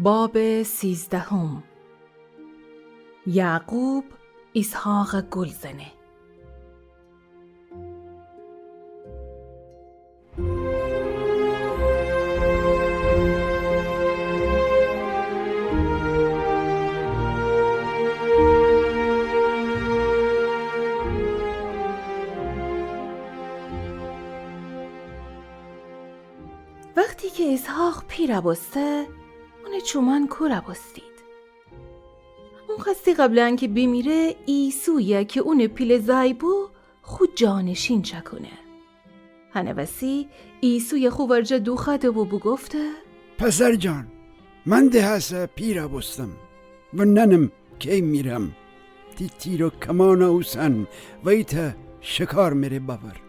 باب 13. یعقوب اسحاق گلزنه. وقتی که اسحاق پیر بسته اون چومان کور بستید. اون خستی قبل که بمیره ایسویه که اون پیل زایبو خود جانشین چکونه. هنوسی ایسوی خوورجه دوخده و بگفته پسر جان، من ده هسته پیر بستم و ننم که میرم تی تیر و کمان اوسن و ایتا شکار میره باور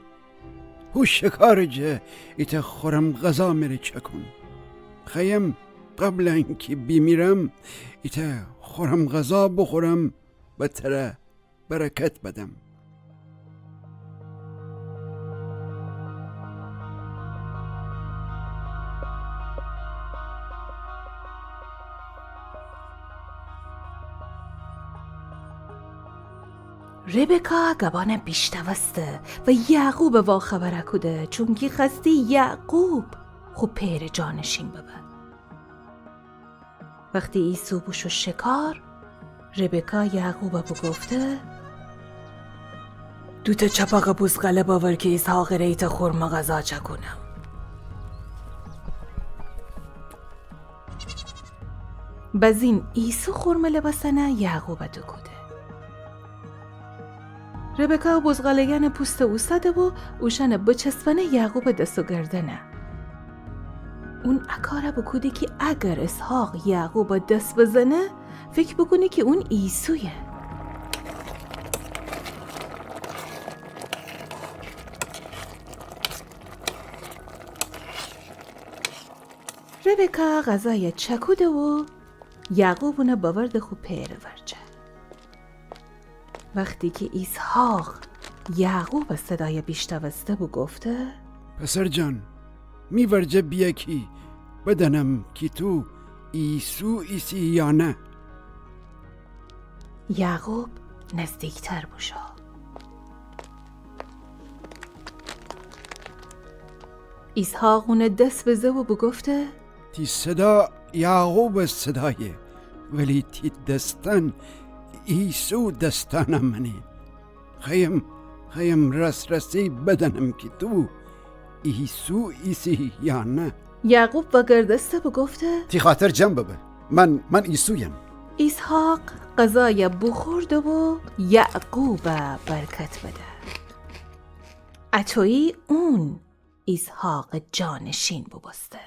هو شکار جه ایتا خورم غذا میره چکن خیم قبل اینکه بیمیرم ایتا خورم غذا بخورم و تره برکت بدم. ربکا گبانه بیشتوسته و یعقوب وا خبره کده چونکی خستی یعقوب خوب پیر جانشین ببه. وقتی ایسو بوشو شکار ربکا یعقوب بگفته دوتا چپاق بوزغله باور که اسحاق ریت خورما غذا چکنم. بزین ایسو خورمه لباسنه یعقوب دو کده. ربکا بزغالگن پوست اوستده و اوشن بچسبنه یعقوب دستو گردنه. اون اکاره بکوده که اگر اسحاق یعقوب دست بزنه فکر بکنه که اون ایسویه. ربکا غذای چکوده و یعقوب اونه باورده خوب پیر ورجه. وقتی که اسحاق یعقوب صدای بیشتوسته و گفته پسر جان، می ورجه بیا کی بدنم که تو ایسو ایسی یا نه. یعقوب نزدیکتر بوشا. اسحاق اونه دست بزه و بگفته تی صدا یعقوب صدایه ولی تی دستان ایسو دستانم منی. خیم رسی بدنم که تو ایسو ایسی یا نه. یعقوب با گردسته بگفته تی خاطر جمع ببه من ایسویم. اسحاق غذای بخورده و یعقوب برکت بده. اتویی اون اسحاق جانشین ببسته.